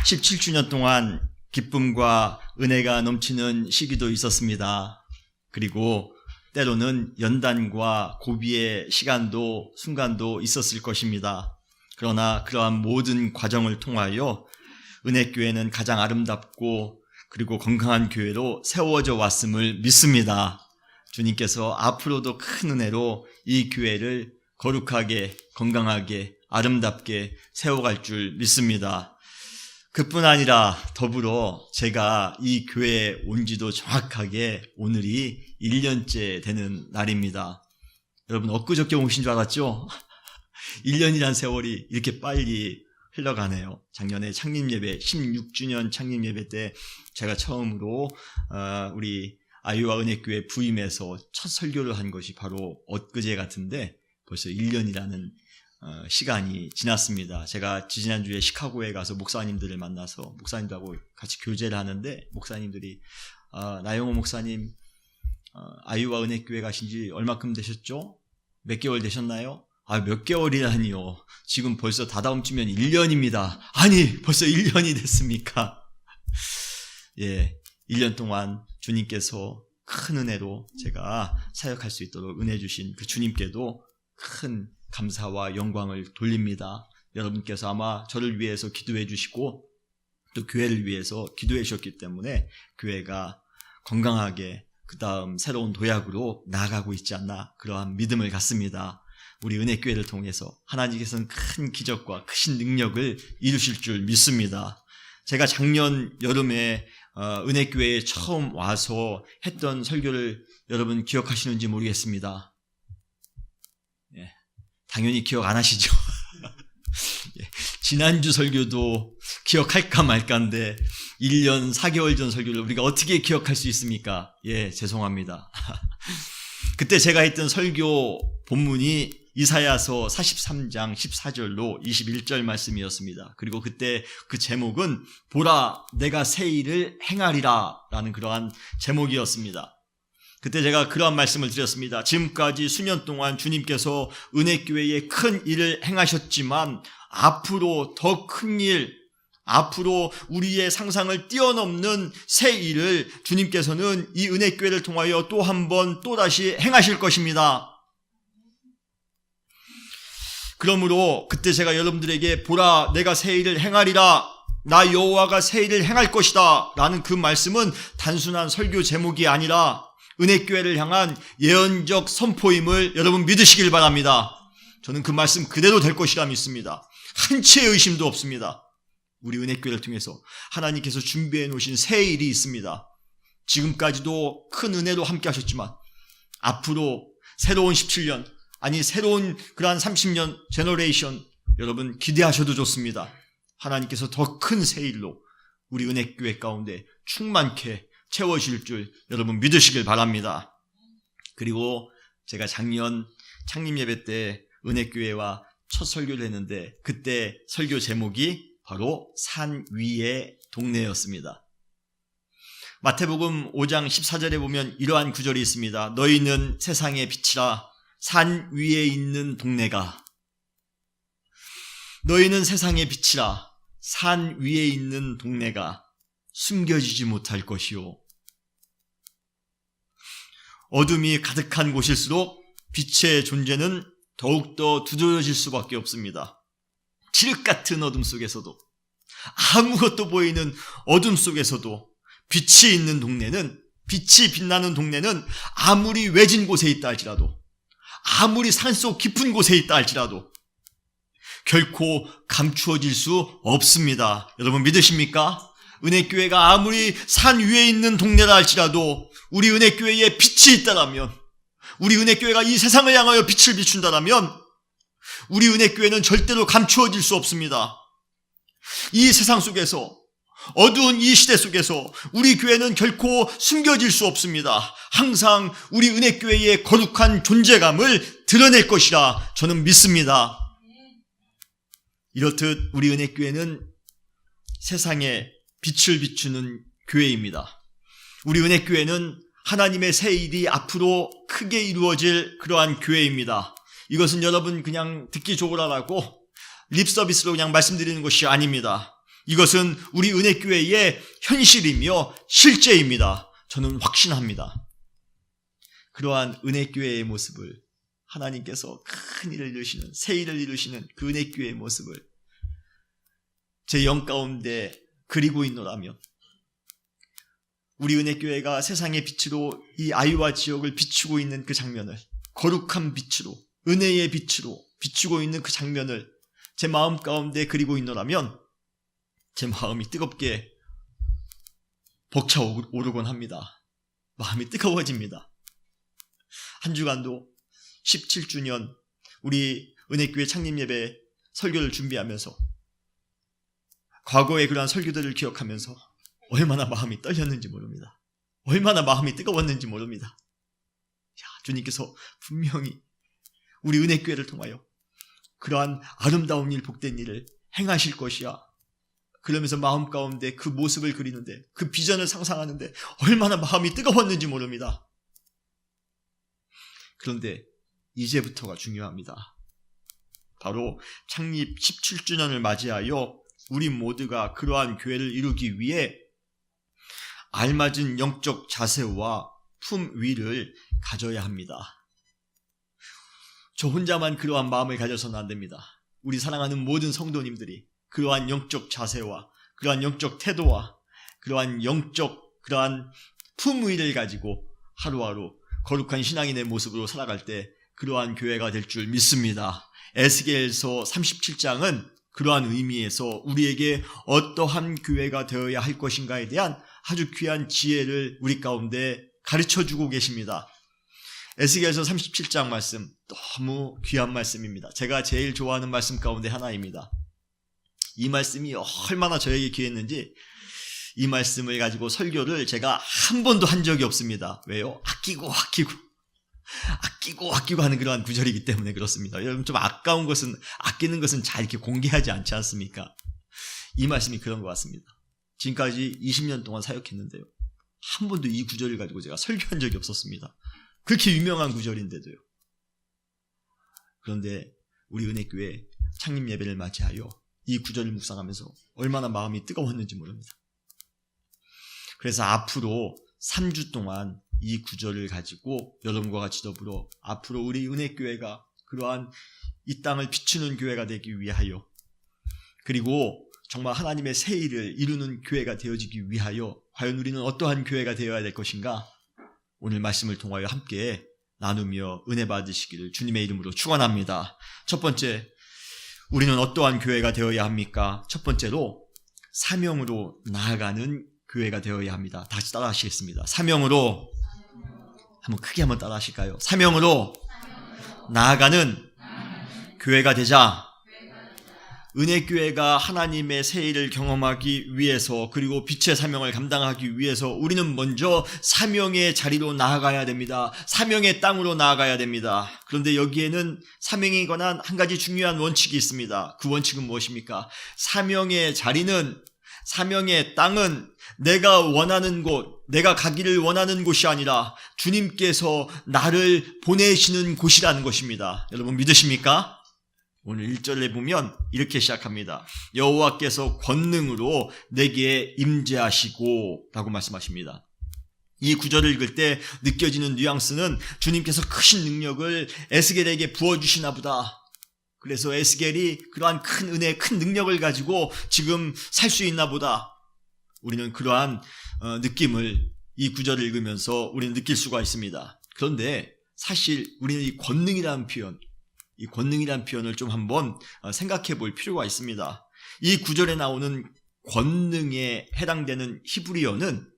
17주년 동안 기쁨과 은혜가 넘치는 시기도 있었습니다. 그리고 때로는 연단과 고비의 시간도 순간도 있었을 것입니다. 그러나 그러한 모든 과정을 통하여 은혜교회는 가장 아름답고 그리고 건강한 교회로 세워져 왔음을 믿습니다. 주님께서 앞으로도 큰 은혜로 이 교회를 거룩하게, 건강하게, 아름답게 세워갈 줄 믿습니다. 그뿐 아니라 더불어 제가 이 교회에 온 지도 정확하게 오늘이 1년째 되는 날입니다. 여러분 엊그저께 오신 줄 알았죠? 1년이란 세월이 이렇게 빨리 흘러가네요. 작년에 창립예배 16주년 창립예배 때 제가 처음으로 우리 아유와 은혜교회 부임해서 첫 설교를 한 것이 바로 엊그제 같은데 벌써 1년이라는 시간이 지났습니다. 제가 지지난주에 시카고에 가서 목사님들을 만나서 목사님들하고 같이 교제를 하는데 목사님들이 나영호 목사님 아유와 은혜교회 가신 지 얼마큼 되셨죠? 몇 개월 되셨나요? 몇 개월이라니요. 지금 벌써 다다음 주면 1년입니다. 아니 벌써 1년이 됐습니까? 예, 1년 동안 주님께서 큰 은혜로 제가 사역할 수 있도록 은혜 주신 그 주님께도 큰 감사와 영광을 돌립니다. 여러분께서 아마 저를 위해서 기도해 주시고 또 교회를 위해서 기도해 주셨기 때문에 교회가 건강하게 그 다음 새로운 도약으로 나아가고 있지 않나 그러한 믿음을 갖습니다. 우리 은혜교회를 통해서 하나님께서는 큰 기적과 크신 능력을 이루실 줄 믿습니다. 제가 작년 여름에 은혜교회에 처음 와서 했던 설교를 여러분 기억하시는지 모르겠습니다. 예, 당연히 기억 안 하시죠? 예, 지난주 설교도 기억할까 말까인데 1년 4개월 전 설교를 우리가 어떻게 기억할 수 있습니까? 예, 죄송합니다. 그때 제가 했던 설교 본문이 이사야서 43장 14절로 21절 말씀이었습니다. 그리고 그때 그 제목은 보라 내가 새 일을 행하리라 라는 그러한 제목이었습니다. 그때 제가 그러한 말씀을 드렸습니다. 지금까지 수년 동안 주님께서 은혜교회에 큰 일을 행하셨지만 앞으로 더 큰 일, 앞으로 우리의 상상을 뛰어넘는 새 일을 주님께서는 이 은혜교회를 통하여 또 한 번 또다시 행하실 것입니다. 그러므로 그때 제가 여러분들에게 보라 내가 새 일을 행하리라 나 여호와가 새 일을 행할 것이다 라는 그 말씀은 단순한 설교 제목이 아니라 은혜교회를 향한 예언적 선포임을 여러분 믿으시길 바랍니다. 저는 그 말씀 그대로 될 것이라 믿습니다. 한치의 의심도 없습니다. 우리 은혜교회를 통해서 하나님께서 준비해 놓으신 새 일이 있습니다. 지금까지도 큰 은혜로 함께 하셨지만 앞으로 새로운 17년 아니 새로운 그러한 30년 제너레이션 여러분 기대하셔도 좋습니다. 하나님께서 더 큰 새 일로 우리 은혜교회 가운데 충만케 채워질 줄 여러분 믿으시길 바랍니다. 그리고 제가 작년 창립예배 때 은혜교회와 첫 설교를 했는데 그때 설교 제목이 바로 산 위의 동네였습니다. 마태복음 5장 14절에 보면 이러한 구절이 있습니다. 너희는 세상의 빛이라 산 위에 있는 동네가 너희는 세상의 빛이라 산 위에 있는 동네가 숨겨지지 못할 것이요 어둠이 가득한 곳일수록 빛의 존재는 더욱더 두드러질 수밖에 없습니다. 칠흑 같은 어둠 속에서도 아무것도 보이는 어둠 속에서도 빛이 있는 동네는 빛이 빛나는 동네는 아무리 외진 곳에 있다 할지라도 아무리 산속 깊은 곳에 있다 할지라도 결코 감추어질 수 없습니다. 여러분 믿으십니까? 은혜교회가 아무리 산 위에 있는 동네라 할지라도 우리 은혜교회에 빛이 있다라면 우리 은혜교회가 이 세상을 향하여 빛을 비춘다라면 우리 은혜교회는 절대로 감추어질 수 없습니다. 이 세상 속에서 어두운 이 시대 속에서 우리 교회는 결코 숨겨질 수 없습니다. 항상 우리 은혜교회의 거룩한 존재감을 드러낼 것이라 저는 믿습니다. 이렇듯 우리 은혜교회는 세상에 빛을 비추는 교회입니다. 우리 은혜교회는 하나님의 새 일이 앞으로 크게 이루어질 그러한 교회입니다. 이것은 여러분 그냥 듣기 좋으라고 립서비스로 그냥 말씀드리는 것이 아닙니다. 이것은 우리 은혜교회의 현실이며 실제입니다. 저는 확신합니다. 그러한 은혜교회의 모습을 하나님께서 큰 일을 이루시는, 새 일을 이루시는 그 은혜교회의 모습을 제 영 가운데 그리고 있노라면, 우리 은혜교회가 세상의 빛으로 이 아이와 지역을 비추고 있는 그 장면을, 거룩한 빛으로, 은혜의 빛으로 비추고 있는 그 장면을 제 마음 가운데 그리고 있노라면 제 마음이 뜨겁게 벅차오르곤 합니다. 마음이 뜨거워집니다. 한 주간도 17주년 우리 은혜교회 창립예배 설교를 준비하면서 과거의 그러한 설교들을 기억하면서 얼마나 마음이 떨렸는지 모릅니다. 얼마나 마음이 뜨거웠는지 모릅니다. 주님께서 분명히 우리 은혜교회를 통하여 그러한 아름다운 일, 복된 일을 행하실 것이야. 그러면서 마음 가운데 그 모습을 그리는데, 그 비전을 상상하는데 얼마나 마음이 뜨거웠는지 모릅니다. 그런데 이제부터가 중요합니다. 바로 창립 17주년을 맞이하여 우리 모두가 그러한 교회를 이루기 위해 알맞은 영적 자세와 품위를 가져야 합니다. 저 혼자만 그러한 마음을 가져서는 안 됩니다. 우리 사랑하는 모든 성도님들이 그러한 영적 자세와 그러한 영적 태도와 그러한 품위를 가지고 하루하루 거룩한 신앙인의 모습으로 살아갈 때 그러한 교회가 될 줄 믿습니다. 에스겔서 37장은 그러한 의미에서 우리에게 어떠한 교회가 되어야 할 것인가에 대한 아주 귀한 지혜를 우리 가운데 가르쳐주고 계십니다. 에스겔서 37장 말씀, 너무 귀한 말씀입니다. 제가 제일 좋아하는 말씀 가운데 하나입니다. 이 말씀이 얼마나 저에게 귀했는지 이 말씀을 가지고 설교를 제가 한 번도 한 적이 없습니다. 왜요? 아끼고 하는 그러한 구절이기 때문에 그렇습니다. 여러분, 좀 아까운 것은, 아끼는 것은 잘 이렇게 공개하지 않지 않습니까? 이 말씀이 그런 것 같습니다. 지금까지 20년 동안 사역했는데요, 한 번도 이 구절을 가지고 제가 설교한 적이 없었습니다. 그렇게 유명한 구절인데도요. 그런데 우리 은혜교회 창립 예배를 맞이하여 이 구절을 묵상하면서 얼마나 마음이 뜨거웠는지 모릅니다. 그래서 앞으로 3주 동안 이 구절을 가지고 여러분과 같이 더불어 앞으로 우리 은혜교회가 그러한 이 땅을 비추는 교회가 되기 위하여, 그리고 정말 하나님의 새 일을 이루는 교회가 되어지기 위하여 과연 우리는 어떠한 교회가 되어야 될 것인가? 오늘 말씀을 통하여 함께 나누며 은혜 받으시기를 주님의 이름으로 축원합니다. 첫 번째, 우리는 어떠한 교회가 되어야 합니까? 첫 번째로 사명으로 나아가는 교회가 되어야 합니다. 다시 따라 하시겠습니다. 사명으로, 한번 크게 한번 따라 하실까요? 사명으로 나아가는 교회가 되자. 은혜교회가 하나님의 새 일을 경험하기 위해서, 그리고 빛의 사명을 감당하기 위해서 우리는 먼저 사명의 자리로 나아가야 됩니다. 사명의 땅으로 나아가야 됩니다. 그런데 여기에는 사명에 관한 한 가지 중요한 원칙이 있습니다. 그 원칙은 무엇입니까? 사명의 자리는, 사명의 땅은 내가 원하는 곳, 내가 가기를 원하는 곳이 아니라 주님께서 나를 보내시는 곳이라는 것입니다. 여러분 믿으십니까? 오늘 1절에 보면 이렇게 시작합니다. 여호와께서 권능으로 내게 임재하시고 라고 말씀하십니다. 이 구절을 읽을 때 느껴지는 뉘앙스는 주님께서 크신 능력을 에스겔에게 부어주시나 보다. 그래서 에스겔이 그러한 큰 은혜, 큰 능력을 가지고 지금 살 수 있나 보다. 우리는 그러한 느낌을 이 구절을 읽으면서 우리는 느낄 수가 있습니다. 그런데 사실 우리는 이 권능이라는 표현을 좀 한번 생각해 볼 필요가 있습니다. 이 구절에 나오는 권능에 해당되는 히브리어는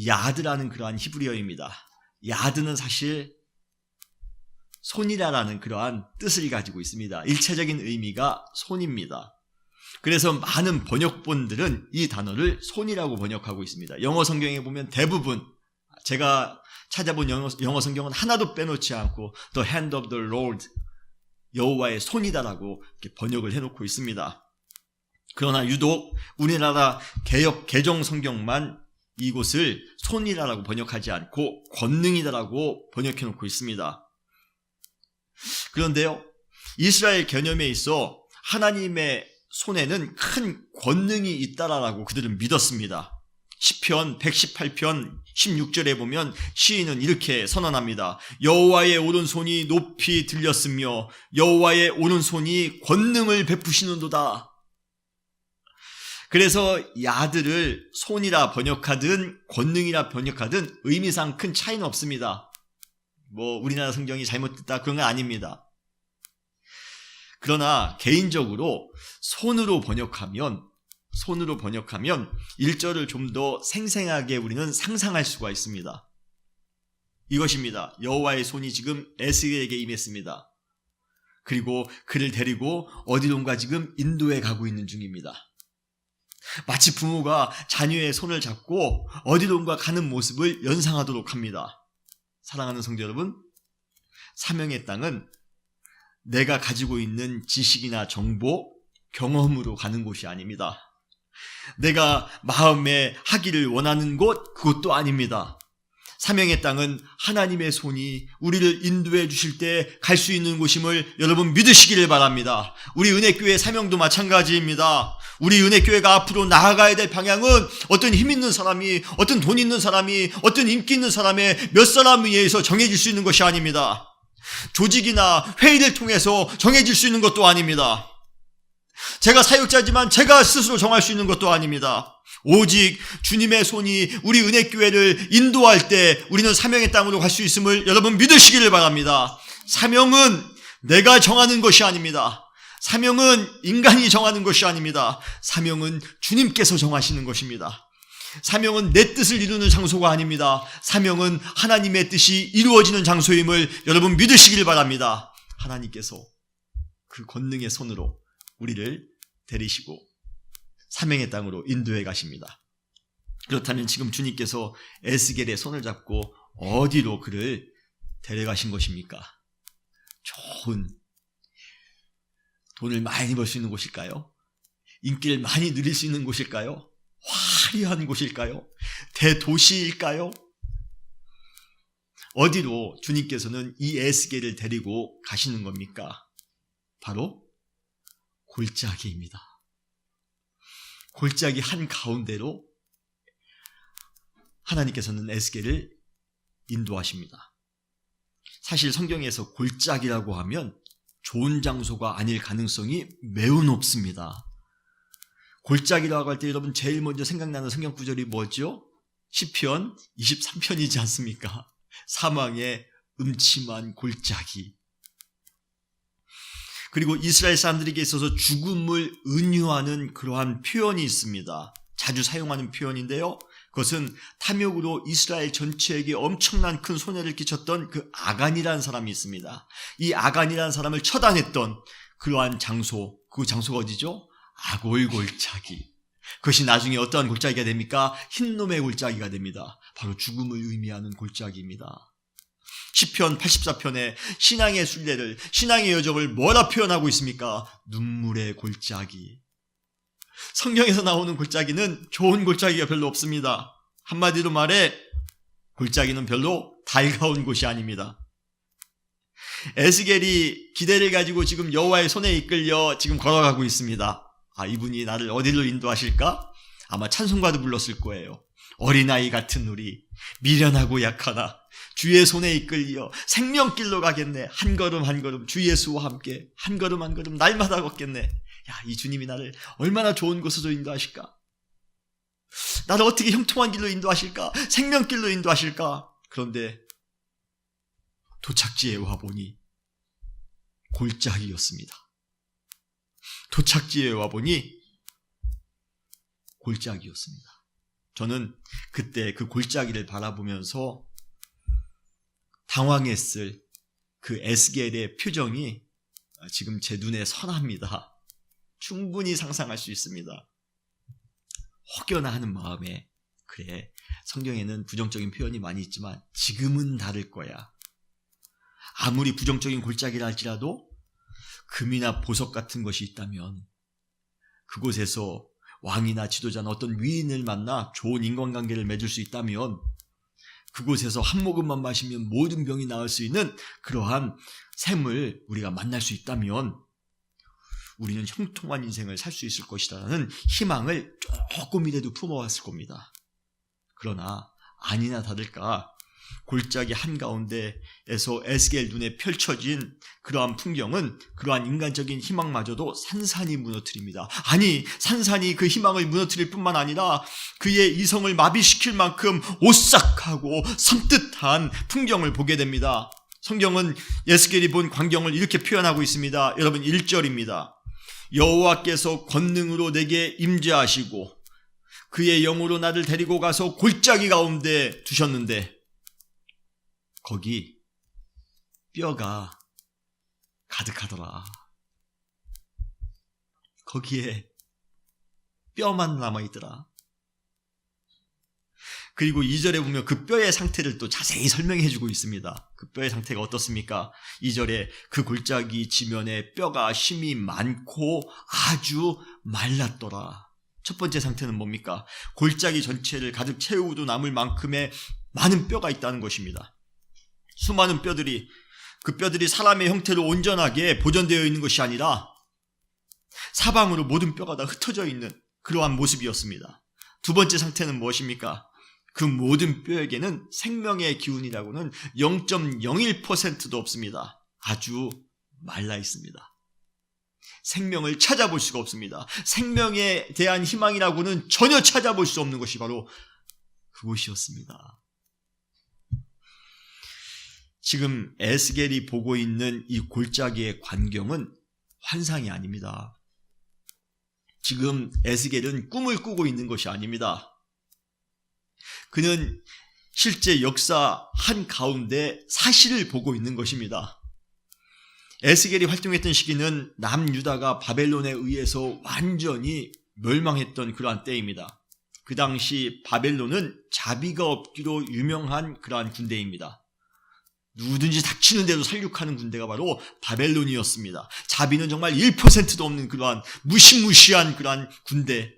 야드라는 그러한 히브리어입니다. 야드는 사실 손이라는 그러한 뜻을 가지고 있습니다. 일체적인 의미가 손입니다. 그래서 많은 번역본들은 이 단어를 손이라고 번역하고 있습니다. 영어 성경에 보면 대부분, 제가 찾아본 영어 성경은 하나도 빼놓지 않고 The hand of the Lord, 여호와의 손이다라고 이렇게 번역을 해놓고 있습니다. 그러나 유독 우리나라 개역 개정 성경만 이곳을 손이다라고 번역하지 않고 권능이다라고 번역해놓고 있습니다. 그런데요, 이스라엘 개념에 있어 하나님의 손에는 큰 권능이 있다라고 그들은 믿었습니다. 시편 118편 16절에 보면 시인은 이렇게 선언합니다. 여호와의 오른손이 높이 들렸으며 여호와의 오른손이 권능을 베푸시는도다. 그래서 야들을 손이라 번역하든 권능이라 번역하든 의미상 큰 차이는 없습니다. 우리나라 성경이 잘못됐다 그런 건 아닙니다. 그러나 개인적으로 손으로 번역하면 1절을 좀 더 생생하게 우리는 상상할 수가 있습니다. 이것입니다. 여호와의 손이 지금 에스겔에게 임했습니다. 그리고 그를 데리고 어디론가 지금 인도에 가고 있는 중입니다. 마치 부모가 자녀의 손을 잡고 어디론가 가는 모습을 연상하도록 합니다. 사랑하는 성도 여러분, 사명의 땅은 내가 가지고 있는 지식이나 정보, 경험으로 가는 곳이 아닙니다. 내가 마음에 하기를 원하는 곳, 그것도 아닙니다. 사명의 땅은 하나님의 손이 우리를 인도해 주실 때 갈 수 있는 곳임을 여러분 믿으시기를 바랍니다. 우리 은혜교회 사명도 마찬가지입니다. 우리 은혜교회가 앞으로 나아가야 될 방향은 어떤 힘 있는 사람이, 어떤 돈 있는 사람이, 어떤 인기 있는 사람의 몇 사람에 의해서 정해질 수 있는 것이 아닙니다. 조직이나 회의를 통해서 정해질 수 있는 것도 아닙니다. 제가 사역자지만 제가 스스로 정할 수 있는 것도 아닙니다. 오직 주님의 손이 우리 은혜교회를 인도할 때 우리는 사명의 땅으로 갈 수 있음을 여러분 믿으시기를 바랍니다. 사명은 내가 정하는 것이 아닙니다. 사명은 인간이 정하는 것이 아닙니다. 사명은 주님께서 정하시는 것입니다. 사명은 내 뜻을 이루는 장소가 아닙니다. 사명은 하나님의 뜻이 이루어지는 장소임을 여러분 믿으시기를 바랍니다. 하나님께서 그 권능의 손으로 우리를 데리시고 사명의 땅으로 인도해 가십니다. 그렇다면 지금 주님께서 에스겔의 손을 잡고 어디로 그를 데려가신 것입니까? 좋은 돈을 많이 벌 수 있는 곳일까요? 인기를 많이 누릴 수 있는 곳일까요? 화려한 곳일까요? 대도시일까요? 어디로 주님께서는 이 에스겔을 데리고 가시는 겁니까? 바로 골짜기입니다. 골짜기 한가운데로 하나님께서는 에스겔을 인도하십니다. 사실 성경에서 골짜기라고 하면 좋은 장소가 아닐 가능성이 매우 높습니다. 골짜기라고 할 때 여러분 제일 먼저 생각나는 성경 구절이 뭐죠? 시편 23편이지 않습니까? 사망의 음침한 골짜기. 그리고 이스라엘 사람들에게 있어서 죽음을 은유하는 그러한 표현이 있습니다. 자주 사용하는 표현인데요. 그것은 탐욕으로 이스라엘 전체에게 엄청난 큰 손해를 끼쳤던 그 아간이라는 사람이 있습니다. 이 아간이라는 사람을 처단했던 그러한 장소, 그 장소가 어디죠? 아골 골짜기. 그것이 나중에 어떠한 골짜기가 됩니까? 흰놈의 골짜기가 됩니다. 바로 죽음을 의미하는 골짜기입니다. 시편 84편에 신앙의 순례를, 신앙의 여정을 뭐라 표현하고 있습니까? 눈물의 골짜기. 성경에서 나오는 골짜기는 좋은 골짜기가 별로 없습니다. 한마디로 말해 골짜기는 별로 달가운 곳이 아닙니다. 에스겔이 기대를 가지고 지금 여호와의 손에 이끌려 지금 걸어가고 있습니다. 이분이 나를 어디로 인도하실까? 아마 찬송가도 불렀을 거예요. 어린아이 같은 우리, 미련하고 약하나 주의 손에 이끌려 생명길로 가겠네. 한 걸음 한 걸음 주 예수와 함께 한 걸음 한 걸음 날마다 걷겠네. 이 주님이 나를 얼마나 좋은 곳으로 인도하실까? 나를 어떻게 형통한 길로 인도하실까? 생명길로 인도하실까? 그런데 도착지에 와보니 골짜기였습니다. 도착지에 와보니 골짜기였습니다. 저는 그때 그 골짜기를 바라보면서 당황했을 그 에스겔의 표정이 지금 제 눈에 선합니다. 충분히 상상할 수 있습니다. 혹여나 하는 마음에, 그래, 성경에는 부정적인 표현이 많이 있지만 지금은 다를 거야. 아무리 부정적인 골짜기라 할지라도 금이나 보석 같은 것이 있다면 그곳에서 왕이나 지도자나 어떤 위인을 만나 좋은 인간관계를 맺을 수 있다면 그곳에서 한 모금만 마시면 모든 병이 나을 수 있는 그러한 샘을 우리가 만날 수 있다면 우리는 형통한 인생을 살 수 있을 것이라는 희망을 조금이라도 품어왔을 겁니다. 그러나 아니나 다를까 골짜기 한가운데에서 에스겔 눈에 펼쳐진 그러한 풍경은 그러한 인간적인 희망마저도 산산이 무너뜨립니다. 아니, 산산이 그 희망을 무너뜨릴 뿐만 아니라 그의 이성을 마비시킬 만큼 오싹하고 섬뜩한 풍경을 보게 됩니다. 성경은 에스겔이 본 광경을 이렇게 표현하고 있습니다. 여러분, 1절입니다. 여호와께서 권능으로 내게 임재하시고 그의 영으로 나를 데리고 가서 골짜기 가운데 두셨는데 거기 뼈가 가득하더라. 거기에 뼈만 남아있더라. 그리고 2절에 보면 그 뼈의 상태를 또 자세히 설명해 주고 있습니다. 그 뼈의 상태가 어떻습니까? 2절에 그 골짜기 지면에 뼈가 힘이 많고 아주 말랐더라. 첫 번째 상태는 뭡니까? 골짜기 전체를 가득 채우고도 남을 만큼의 많은 뼈가 있다는 것입니다. 수많은 뼈들이, 그 뼈들이 사람의 형태로 온전하게 보존되어 있는 것이 아니라 사방으로 모든 뼈가 다 흩어져 있는 그러한 모습이었습니다. 두 번째 상태는 무엇입니까? 그 모든 뼈에게는 생명의 기운이라고는 0.01%도 없습니다. 아주 말라 있습니다. 생명을 찾아볼 수가 없습니다. 생명에 대한 희망이라고는 전혀 찾아볼 수 없는 것이 바로 그곳이었습니다. 지금 에스겔이 보고 있는 이 골짜기의 광경은 환상이 아닙니다. 지금 에스겔은 꿈을 꾸고 있는 것이 아닙니다. 그는 실제 역사 한가운데 사실을 보고 있는 것입니다. 에스겔이 활동했던 시기는 남유다가 바벨론에 의해서 완전히 멸망했던 그러한 때입니다. 그 당시 바벨론은 자비가 없기로 유명한 그러한 군대입니다. 누구든지 닥치는 대로 살육하는 군대가 바로 바벨론이었습니다. 자비는 정말 1%도 없는 그러한 무시무시한 그러한 군대.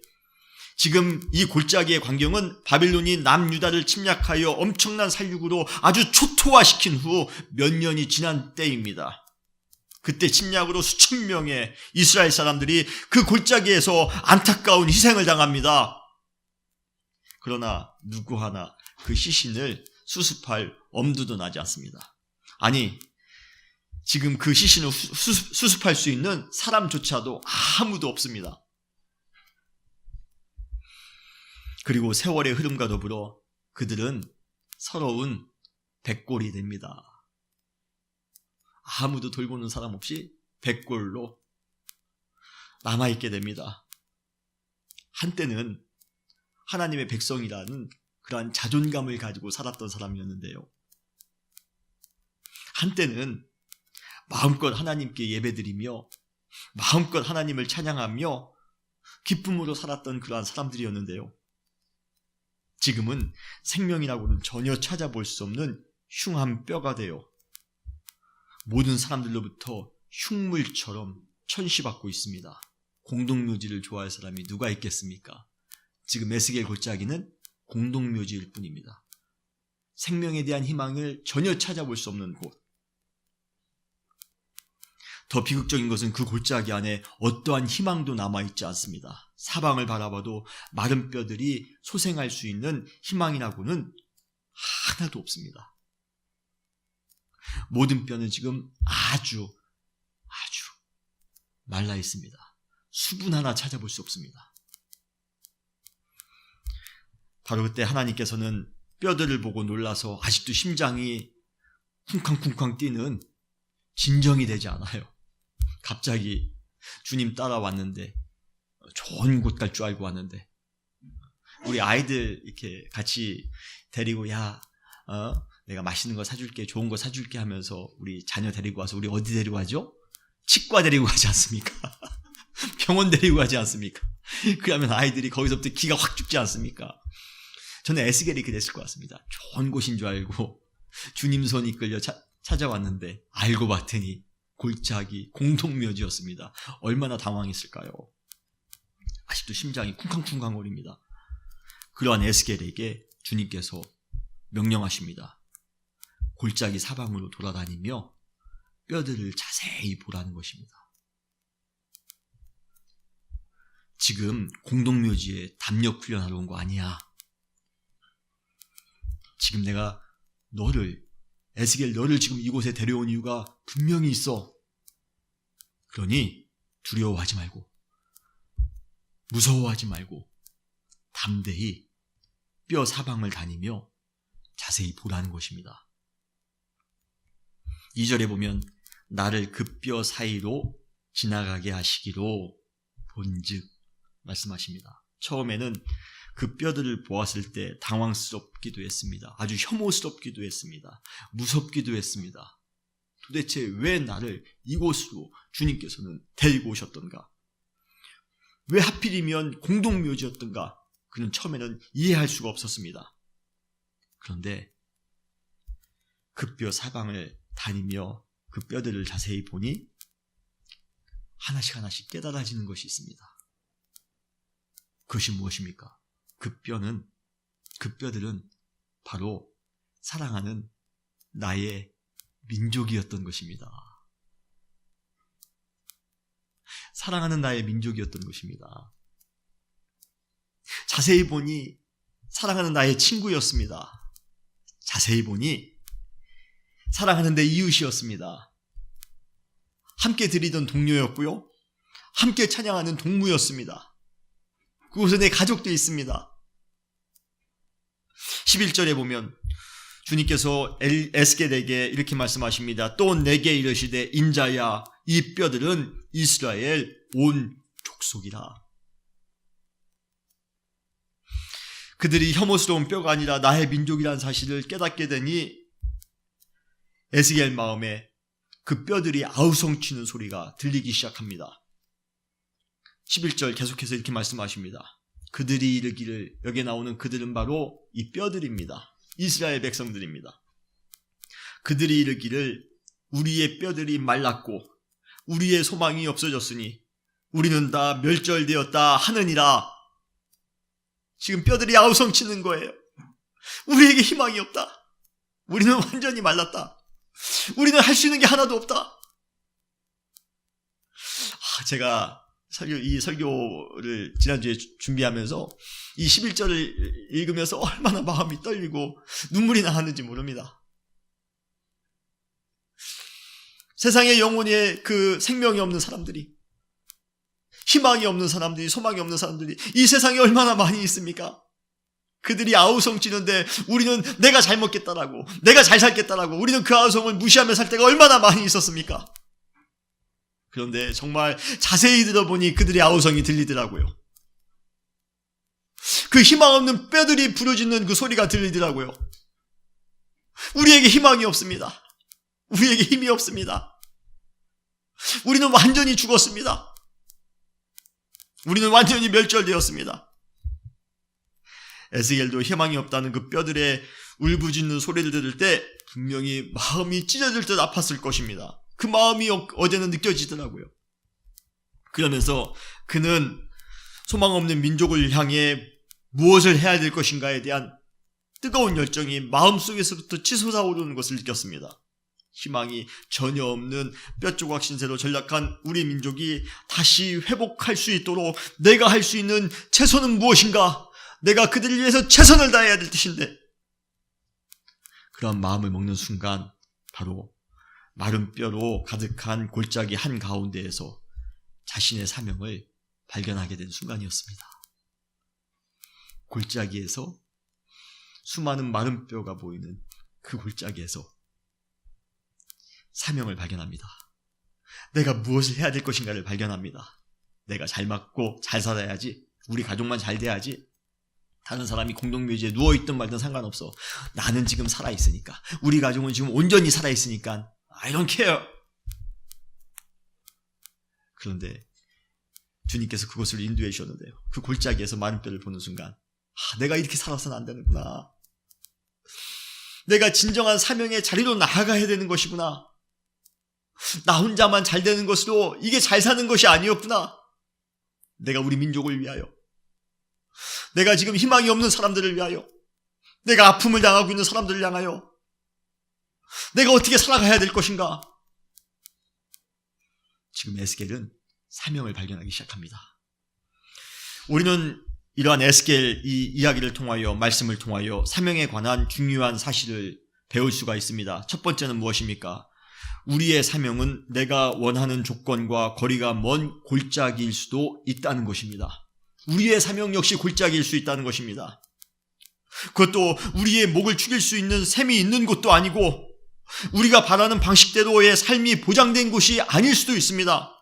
지금 이 골짜기의 광경은 바벨론이 남유다를 침략하여 엄청난 살육으로 아주 초토화시킨 후 몇 년이 지난 때입니다. 그때 침략으로 수천 명의 이스라엘 사람들이 그 골짜기에서 안타까운 희생을 당합니다. 그러나 누구 하나 그 시신을 수습할 엄두도 나지 않습니다. 아니, 지금 그 시신을 수습할 수 있는 사람조차도 아무도 없습니다. 그리고 세월의 흐름과 더불어 그들은 서러운 백골이 됩니다. 아무도 돌보는 사람 없이 백골로 남아있게 됩니다. 한때는 하나님의 백성이라는 그러한 자존감을 가지고 살았던 사람이었는데요. 한때는 마음껏 하나님께 예배드리며 마음껏 하나님을 찬양하며 기쁨으로 살았던 그러한 사람들이었는데요. 지금은 생명이라고는 전혀 찾아볼 수 없는 흉한 뼈가 되어 모든 사람들로부터 흉물처럼 천시받고 있습니다. 공동묘지를 좋아할 사람이 누가 있겠습니까? 지금 에스겔 골짜기는 공동묘지일 뿐입니다. 생명에 대한 희망을 전혀 찾아볼 수 없는 곳. 더 비극적인 것은 그 골짜기 안에 어떠한 희망도 남아있지 않습니다. 사방을 바라봐도 마른 뼈들이 소생할 수 있는 희망이라고는 하나도 없습니다. 모든 뼈는 지금 아주 말라 있습니다. 수분 하나 찾아볼 수 없습니다. 바로 그때 하나님께서는 뼈들을 보고 놀라서 아직도 심장이 쿵쾅쿵쾅 뛰는 진정이 되지 않아요. 갑자기 주님 따라왔는데, 좋은 곳 갈 줄 알고 왔는데, 우리 아이들 이렇게 같이 데리고 내가 맛있는 거 사줄게, 좋은 거 사줄게 하면서 우리 자녀 데리고 와서 우리 어디 데리고 가죠? 치과 데리고 가지 않습니까? 병원 데리고 가지 않습니까? 그러면 아이들이 거기서부터 기가 확 죽지 않습니까? 저는 에스겔이 그랬을 것 같습니다. 좋은 곳인 줄 알고 주님 손 이끌려 찾아왔는데 알고 봤더니 골짜기 공동묘지였습니다. 얼마나 당황했을까요? 아직도 심장이 쿵쾅쿵쾅 거립니다. 그러한 에스겔에게 주님께서 명령하십니다. 골짜기 사방으로 돌아다니며 뼈들을 자세히 보라는 것입니다. 지금 공동묘지에 담력 훈련하러 온 거 아니야. 지금 내가 에스겔 너를 지금 이곳에 데려온 이유가 분명히 있어. 그러니 두려워하지 말고 무서워하지 말고 담대히 뼈 사방을 다니며 자세히 보라는 것입니다. 2절에 보면 나를 그 뼈 사이로 지나가게 하시기로 본즉 말씀하십니다. 처음에는 그 뼈들을 보았을 때 당황스럽기도 했습니다. 아주 혐오스럽기도 했습니다. 무섭기도 했습니다. 도대체 왜 나를 이곳으로 주님께서는 데리고 오셨던가? 왜 하필이면 공동묘지였던가? 그는 처음에는 이해할 수가 없었습니다. 그런데 그 뼈 사방을 다니며 그 뼈들을 자세히 보니 하나씩 하나씩 깨달아지는 것이 있습니다. 그것이 무엇입니까? 그 뼈들은 바로 사랑하는 나의 민족이었던 것입니다. 사랑하는 나의 민족이었던 것입니다. 자세히 보니 사랑하는 나의 친구였습니다. 자세히 보니 사랑하는 내 이웃이었습니다. 함께 드리던 동료였고요. 함께 찬양하는 동무였습니다. 그곳에 내 가족도 있습니다. 11절에 보면 주님께서 에스겔에게 이렇게 말씀하십니다. 또 내게 이르시되 인자야 이 뼈들은 이스라엘 온 족속이라. 그들이 혐오스러운 뼈가 아니라 나의 민족이라는 사실을 깨닫게 되니 에스겔 마음에 그 뼈들이 아우성치는 소리가 들리기 시작합니다. 11절 계속해서 이렇게 말씀하십니다. 그들이 이르기를, 여기에 나오는 그들은 바로 이 뼈들입니다. 이스라엘 백성들입니다. 그들이 이르기를 우리의 뼈들이 말랐고 우리의 소망이 없어졌으니 우리는 다 멸절되었다 하느니라. 지금 뼈들이 아우성치는 거예요. 우리에게 희망이 없다. 우리는 완전히 말랐다. 우리는 할 수 있는 게 하나도 없다. 제가 이 설교를 지난주에 준비하면서 이 11절을 읽으면서 얼마나 마음이 떨리고 눈물이 나왔는지 모릅니다. 세상에 영혼에 그 생명이 없는 사람들이, 희망이 없는 사람들이, 소망이 없는 사람들이 이 세상에 얼마나 많이 있습니까? 그들이 아우성치는데 우리는 내가 잘 먹겠다라고, 내가 잘 살겠다라고 우리는 그 아우성을 무시하며 살 때가 얼마나 많이 있었습니까? 그런데 정말 자세히 들어보니 그들의 아우성이 들리더라고요. 그 희망 없는 뼈들이 부르짖는 그 소리가 들리더라고요. 우리에게 희망이 없습니다. 우리에게 힘이 없습니다. 우리는 완전히 죽었습니다. 우리는 완전히 멸절되었습니다. 에스겔도 희망이 없다는 그 뼈들의 울부짖는 소리를 들을 때 분명히 마음이 찢어질 듯 아팠을 것입니다. 그 마음이 어제는 느껴지더라고요. 그러면서 그는 소망 없는 민족을 향해 무엇을 해야 될 것인가에 대한 뜨거운 열정이 마음속에서부터 치솟아오르는 것을 느꼈습니다. 희망이 전혀 없는 뼈조각 신세로 전락한 우리 민족이 다시 회복할 수 있도록 내가 할 수 있는 최선은 무엇인가? 내가 그들을 위해서 최선을 다해야 될 뜻인데, 그런 마음을 먹는 순간 바로 마른 뼈로 가득한 골짜기 한가운데에서 자신의 사명을 발견하게 된 순간이었습니다. 골짜기에서 수많은 마른 뼈가 보이는 그 골짜기에서 사명을 발견합니다. 내가 무엇을 해야 될 것인가를 발견합니다. 내가 잘 맞고 잘 살아야지. 우리 가족만 잘 돼야지. 다른 사람이 공동묘지에 누워있든 말든 상관없어. 나는 지금 살아있으니까. 우리 가족은 지금 온전히 살아있으니까 I don't care. 그런데 주님께서 그곳을 인도해 주셨는데요. 그 골짜기에서 마른 뼈를 보는 순간 내가 이렇게 살아서는 안 되는구나. 내가 진정한 사명의 자리로 나아가야 되는 것이구나. 나 혼자만 잘 되는 것으로 이게 잘 사는 것이 아니었구나. 내가 우리 민족을 위하여, 내가 지금 희망이 없는 사람들을 위하여, 내가 아픔을 당하고 있는 사람들을 향하여 내가 어떻게 살아가야 될 것인가. 지금 에스겔은 사명을 발견하기 시작합니다. 우리는 이러한 에스겔 이 이야기를 통하여, 말씀을 통하여 사명에 관한 중요한 사실을 배울 수가 있습니다. 첫 번째는 무엇입니까? 우리의 사명은 내가 원하는 조건과 거리가 먼 골짜기일 수도 있다는 것입니다. 우리의 사명 역시 골짜기일 수 있다는 것입니다. 그것도 우리의 목을 축일 수 있는 셈이 있는 곳도 아니고 우리가 바라는 방식대로의 삶이 보장된 곳이 아닐 수도 있습니다.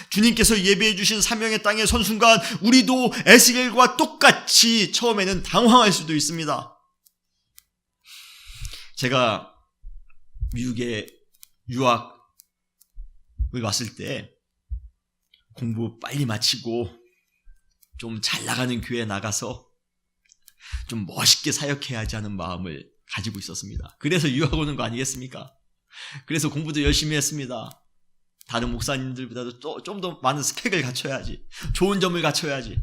주님께서 예배해 주신 사명의 땅에 선 순간 우리도 에스겔과 똑같이 처음에는 당황할 수도 있습니다. 제가 미국에 유학을 왔을 때 공부 빨리 마치고 좀 잘 나가는 교회에 나가서 좀 멋있게 사역해야지 하는 마음을 가지고 있었습니다. 그래서 유학 오는 거 아니겠습니까? 그래서 공부도 열심히 했습니다. 다른 목사님들보다도 좀 더 많은 스펙을 갖춰야지, 좋은 점을 갖춰야지.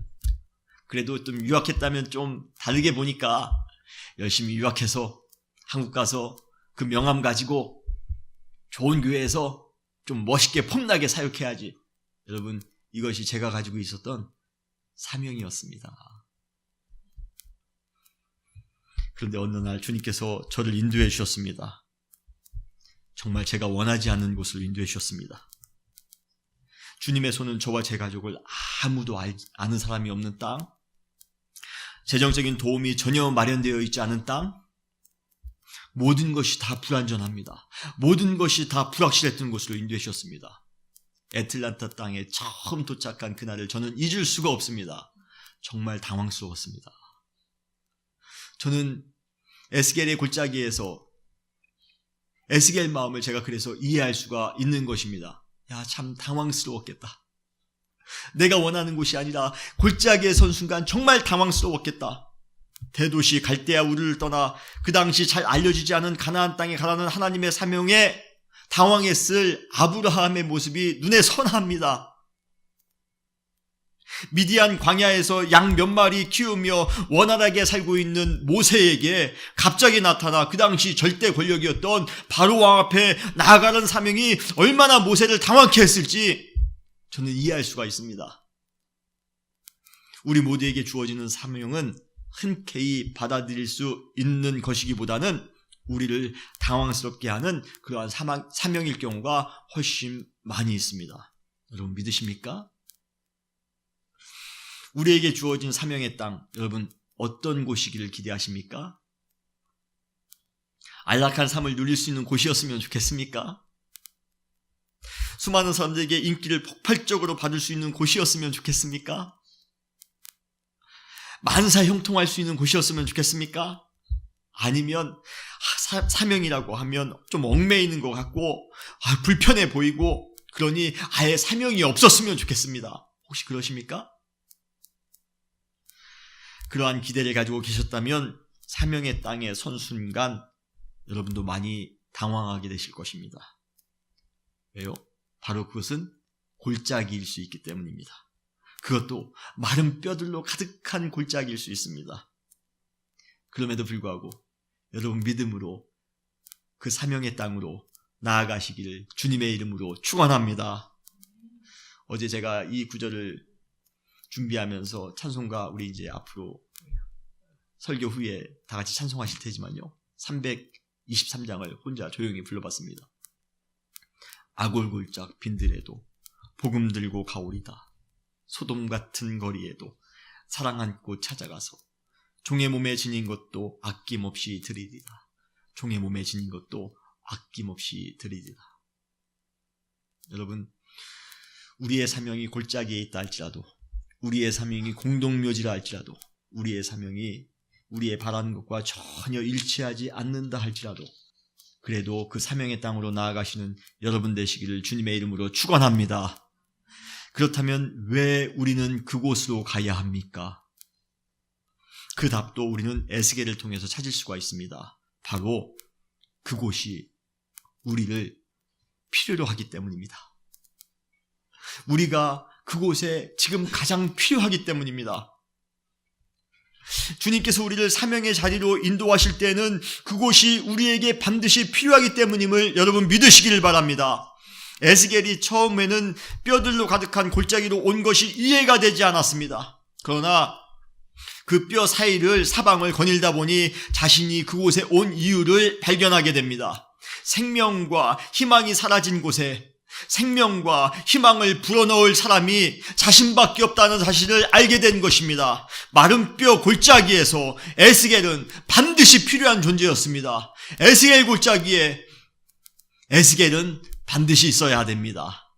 그래도 좀 유학했다면 좀 다르게 보니까 열심히 유학해서 한국 가서 그 명함 가지고 좋은 교회에서 좀 멋있게 폼나게 사역해야지. 여러분, 이것이 제가 가지고 있었던 사명이었습니다. 그런데 어느 날 주님께서 저를 인도해 주셨습니다. 정말 제가 원하지 않는 곳으로 인도해 주셨습니다. 주님의 손은 저와 제 가족을 아무도 아는 사람이 없는 땅, 재정적인 도움이 전혀 마련되어 있지 않은 땅, 모든 것이 다 불안전합니다. 모든 것이 다 불확실했던 곳으로 인도해 주셨습니다. 애틀란타 땅에 처음 도착한 그날을 저는 잊을 수가 없습니다. 정말 당황스러웠습니다. 저는 에스겔의 골짜기에서 에스겔 마음을 제가 그래서 이해할 수가 있는 것입니다. 야, 참 당황스러웠겠다. 내가 원하는 곳이 아니라 골짜기에 선 순간 정말 당황스러웠겠다. 대도시 갈대아 우르를 떠나 그 당시 잘 알려지지 않은 가나안 땅에 가라는 하나님의 사명에 당황했을 아브라함의 모습이 눈에 선합니다. 미디안 광야에서 양 몇 마리 키우며 원활하게 살고 있는 모세에게 갑자기 나타나 그 당시 절대 권력이었던 바로 왕 앞에 나아가는 사명이 얼마나 모세를 당황케 했을지 저는 이해할 수가 있습니다. 우리 모두에게 주어지는 사명은 흔쾌히 받아들일 수 있는 것이기보다는 우리를 당황스럽게 하는 그러한 사명일 경우가 훨씬 많이 있습니다. 여러분 믿으십니까? 우리에게 주어진 사명의 땅, 여러분 어떤 곳이기를 기대하십니까? 안락한 삶을 누릴 수 있는 곳이었으면 좋겠습니까? 수많은 사람들에게 인기를 폭발적으로 받을 수 있는 곳이었으면 좋겠습니까? 만사 형통할 수 있는 곳이었으면 좋겠습니까? 아니면 사명이라고 하면 좀 얽매이는 것 같고 불편해 보이고 그러니 아예 사명이 없었으면 좋겠습니다. 혹시 그러십니까? 그러한 기대를 가지고 계셨다면 사명의 땅에 선 순간 여러분도 많이 당황하게 되실 것입니다. 왜요? 바로 그것은 골짜기일 수 있기 때문입니다. 그것도 마른 뼈들로 가득한 골짜기일 수 있습니다. 그럼에도 불구하고 여러분 믿음으로 그 사명의 땅으로 나아가시기를 주님의 이름으로 축원합니다. 어제 제가 이 구절을 준비하면서 찬송가 우리 이제 앞으로 설교 후에 다 같이 찬송하실 테지만요. 323장을 혼자 조용히 불러봤습니다. 아골골짝 빈들에도 복음 들고 가오리다. 소돔 같은 거리에도 사랑 안고 찾아가서 종의 몸에 지닌 것도 아낌없이 드리리다. 종의 몸에 지닌 것도 아낌없이 드리리다. 여러분, 우리의 사명이 골짜기에 있다 할지라도, 우리의 사명이 공동묘지라 할지라도, 우리의 사명이 우리의 바라는 것과 전혀 일치하지 않는다 할지라도 그래도 그 사명의 땅으로 나아가시는 여러분 되시기를 주님의 이름으로 축원합니다. 그렇다면 왜 우리는 그곳으로 가야 합니까? 그 답도 우리는 에스겔을 통해서 찾을 수가 있습니다. 바로 그곳이 우리를 필요로 하기 때문입니다. 우리가 그곳에 지금 가장 필요하기 때문입니다. 주님께서 우리를 사명의 자리로 인도하실 때는 그곳이 우리에게 반드시 필요하기 때문임을 여러분 믿으시기를 바랍니다. 에스겔이 처음에는 뼈들로 가득한 골짜기로 온 것이 이해가 되지 않았습니다. 그러나 그 뼈 사이를 사방을 거닐다 보니 자신이 그곳에 온 이유를 발견하게 됩니다. 생명과 희망이 사라진 곳에 생명과 희망을 불어넣을 사람이 자신밖에 없다는 사실을 알게 된 것입니다. 마른 뼈 골짜기에서 에스겔은 반드시 필요한 존재였습니다. 에스겔 골짜기에 에스겔은 반드시 있어야 됩니다.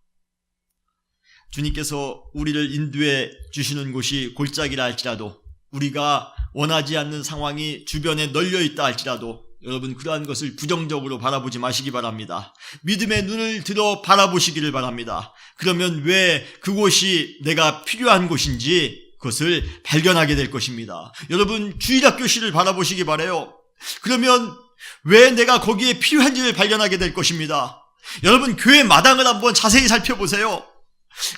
주님께서 우리를 인도해 주시는 곳이 골짜기라 할지라도, 우리가 원하지 않는 상황이 주변에 널려 있다 할지라도 여러분 그러한 것을 부정적으로 바라보지 마시기 바랍니다. 믿음의 눈을 들어 바라보시기를 바랍니다. 그러면 왜 그곳이 내가 필요한 곳인지 그것을 발견하게 될 것입니다. 여러분 주일학교실을 바라보시기 바라요. 그러면 왜 내가 거기에 필요한지를 발견하게 될 것입니다. 여러분 교회 마당을 한번 자세히 살펴보세요.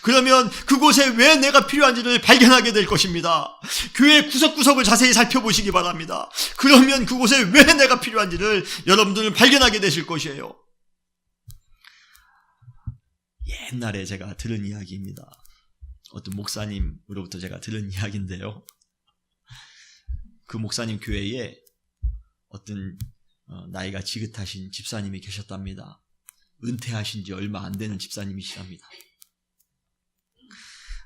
그러면 그곳에 왜 내가 필요한지를 발견하게 될 것입니다. 교회 구석구석을 자세히 살펴보시기 바랍니다. 그러면 그곳에 왜 내가 필요한지를 여러분들은 발견하게 되실 것이에요. 옛날에 제가 들은 이야기입니다. 어떤 목사님으로부터 제가 들은 이야기인데요. 그 목사님 교회에 어떤 나이가 지긋하신 집사님이 계셨답니다. 은퇴하신 지 얼마 안 되는 집사님이시랍니다.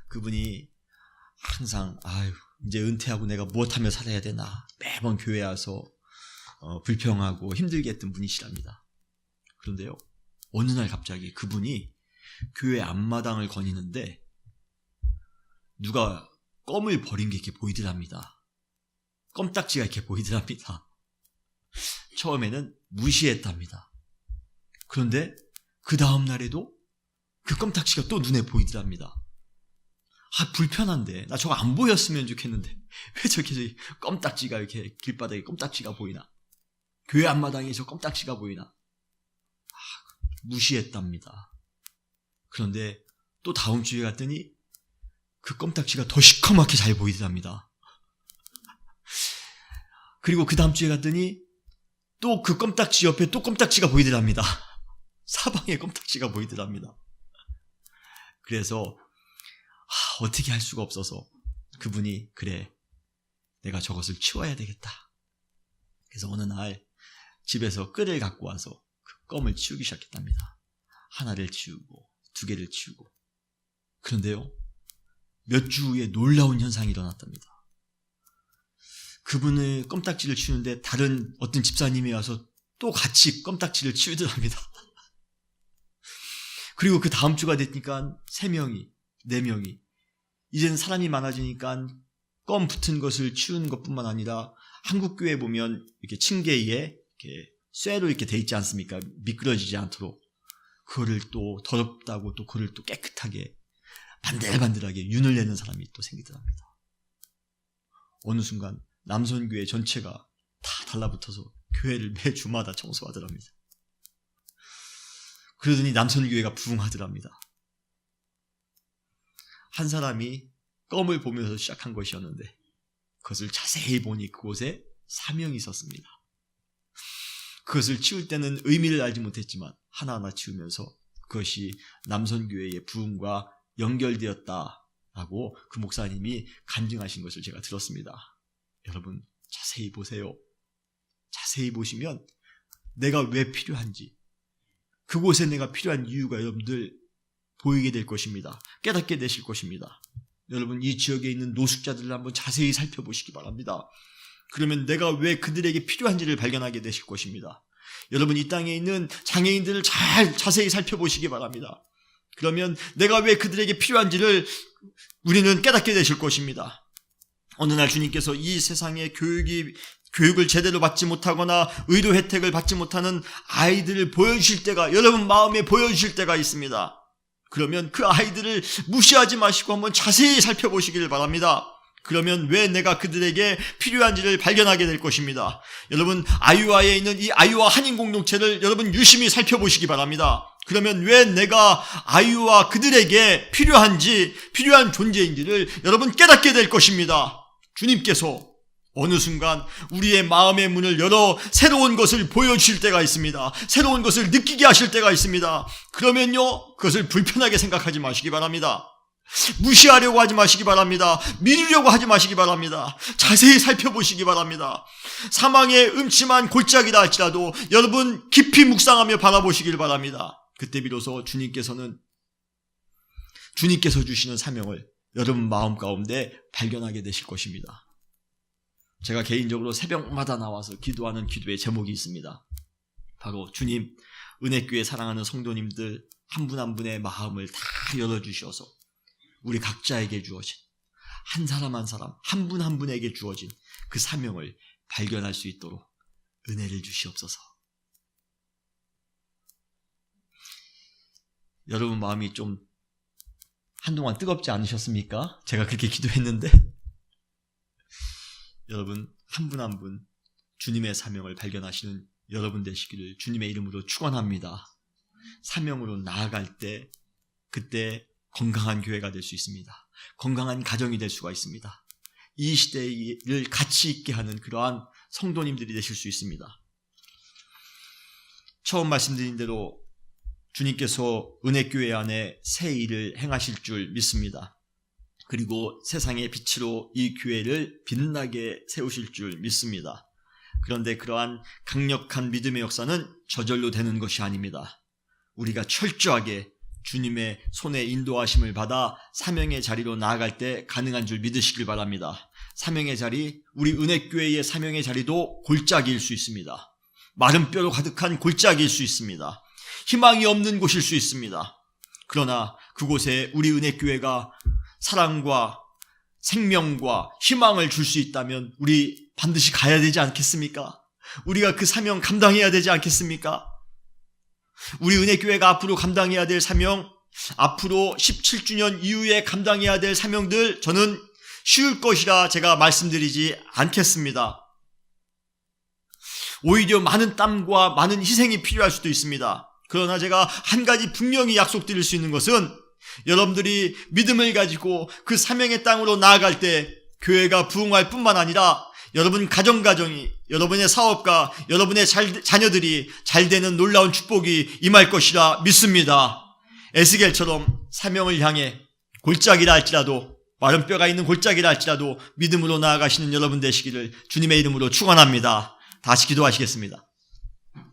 그분이 항상 이제 은퇴하고 내가 무엇하며 살아야 되나 매번 교회에 와서 불평하고 힘들게 했던 분이시랍니다. 그런데요, 어느 날 갑자기 그분이 교회 앞마당을 거니는데 누가 껌을 버린 게 이렇게 보이더랍니다. 껌딱지가 이렇게 보이더랍니다. 처음에는 무시했답니다. 그런데 그 다음 날에도 그 껌딱지가 또 눈에 보이더랍니다. 불편한데 나 저거 안 보였으면 좋겠는데 왜 저렇게 껌딱지가 이렇게 길바닥에 껌딱지가 보이나, 교회 앞마당에 저 껌딱지가 보이나. 무시했답니다. 그런데 또 다음 주에 갔더니 그 껌딱지가 더 시커멓게 잘 보이더랍니다. 그리고 그 다음 주에 갔더니 또 그 껌딱지 옆에 또 껌딱지가 보이더랍니다. 사방에 껌딱지가 보이더랍니다. 그래서 어떻게 할 수가 없어서 그분이 그래 내가 저것을 치워야 되겠다. 그래서 어느 날 집에서 끌을 갖고 와서 그 껌을 치우기 시작했답니다. 하나를 치우고 두 개를 치우고. 그런데요, 몇 주 후에 놀라운 현상이 일어났답니다. 그분의 껌딱지를 치우는데 다른 어떤 집사님이 와서 또 같이 껌딱지를 치우더랍니다. 그리고 그 다음 주가 되니까 3명이 4명이, 이제는 사람이 많아지니까 껌 붙은 것을 치우는 것뿐만 아니라 한국교회 보면 이렇게 층계에 이렇게 쇠로 이렇게 돼 있지 않습니까? 미끄러지지 않도록. 그거를 또 더럽다고 또 그거를 또 깨끗하게 반들반들하게 윤을 내는 사람이 또 생기더랍니다. 어느 순간 남선교회 전체가 다 달라붙어서 교회를 매 주마다 청소하더랍니다. 그러더니 남선교회가 부흥하더랍니다. 한 사람이 껌을 보면서 시작한 것이었는데 그것을 자세히 보니 그곳에 사명이 있었습니다. 그것을 치울 때는 의미를 알지 못했지만 하나하나 치우면서 그것이 남선교회의 부흥과 연결되었다라고 그 목사님이 간증하신 것을 제가 들었습니다. 여러분 자세히 보세요. 자세히 보시면 내가 왜 필요한지, 그곳에 내가 필요한 이유가 여러분들 보이게 될 것입니다. 깨닫게 되실 것입니다. 여러분 이 지역에 있는 노숙자들을 한번 자세히 살펴보시기 바랍니다. 그러면 내가 왜 그들에게 필요한지를 발견하게 되실 것입니다. 여러분 이 땅에 있는 장애인들을 자세히 살펴보시기 바랍니다. 그러면 내가 왜 그들에게 필요한지를 우리는 깨닫게 되실 것입니다. 어느 날 주님께서 이 세상에 교육을 제대로 받지 못하거나 의료 혜택을 받지 못하는 아이들을 보여주실 때가, 여러분 마음에 보여주실 때가 있습니다. 그러면 그 아이들을 무시하지 마시고 한번 자세히 살펴보시기를 바랍니다. 그러면 왜 내가 그들에게 필요한지를 발견하게 될 것입니다. 여러분 아유아에 있는 이 아유아 한인 공동체를 여러분 유심히 살펴보시기 바랍니다. 그러면 왜 내가 아유아 그들에게 필요한 존재인지를 여러분 깨닫게 될 것입니다. 주님께서 어느 순간 우리의 마음의 문을 열어 새로운 것을 보여주실 때가 있습니다. 새로운 것을 느끼게 하실 때가 있습니다. 그러면요, 그것을 불편하게 생각하지 마시기 바랍니다. 무시하려고 하지 마시기 바랍니다. 미루려고 하지 마시기 바랍니다. 자세히 살펴보시기 바랍니다. 사망의 음침한 골짜기다 할지라도 여러분 깊이 묵상하며 바라보시길 바랍니다. 그때 비로소 주님께서 주시는 사명을 여러분 마음 가운데 발견하게 되실 것입니다. 제가 개인적으로 새벽마다 나와서 기도하는 기도의 제목이 있습니다. 바로 주님, 은혜교회 사랑하는 성도님들 한 분 한 분의 마음을 다 열어주셔서 우리 각자에게 주어진 한 사람 한 사람, 한 분 한 분에게 주어진 그 사명을 발견할 수 있도록 은혜를 주시옵소서. 여러분 마음이 좀 한동안 뜨겁지 않으셨습니까? 제가 그렇게 기도했는데 여러분 한 분 한 분 주님의 사명을 발견하시는 여러분 되시기를 주님의 이름으로 축원합니다. 사명으로 나아갈 때 그때 건강한 교회가 될 수 있습니다. 건강한 가정이 될 수가 있습니다. 이 시대를 가치 있게 하는 그러한 성도님들이 되실 수 있습니다. 처음 말씀드린 대로 주님께서 은혜교회 안에 새 일을 행하실 줄 믿습니다. 그리고 세상의 빛으로 이 교회를 빛나게 세우실 줄 믿습니다. 그런데 그러한 강력한 믿음의 역사는 저절로 되는 것이 아닙니다. 우리가 철저하게 주님의 손에 인도하심을 받아 사명의 자리로 나아갈 때 가능한 줄 믿으시길 바랍니다. 사명의 자리, 우리 은혜교회의 사명의 자리도 골짜기일 수 있습니다. 마른 뼈로 가득한 골짜기일 수 있습니다. 희망이 없는 곳일 수 있습니다. 그러나 그곳에 우리 은혜교회가 사랑과 생명과 희망을 줄 수 있다면 우리 반드시 가야 되지 않겠습니까? 우리가 그 사명 감당해야 되지 않겠습니까? 우리 은혜교회가 앞으로 감당해야 될 사명, 앞으로 17주년 이후에 감당해야 될 사명들, 저는 쉬울 것이라 제가 말씀드리지 않겠습니다. 오히려 많은 땀과 많은 희생이 필요할 수도 있습니다. 그러나 제가 한 가지 분명히 약속드릴 수 있는 것은 여러분들이 믿음을 가지고 그 사명의 땅으로 나아갈 때 교회가 부흥할 뿐만 아니라 여러분 가정이, 여러분의 사업가, 여러분의 자녀들이 잘 되는 놀라운 축복이 임할 것이라 믿습니다. 에스겔처럼 사명을 향해 골짜기라 할지라도, 마른 뼈가 있는 골짜기라 할지라도 믿음으로 나아가시는 여러분 되시기를 주님의 이름으로 축원합니다. 다시 기도하시겠습니다.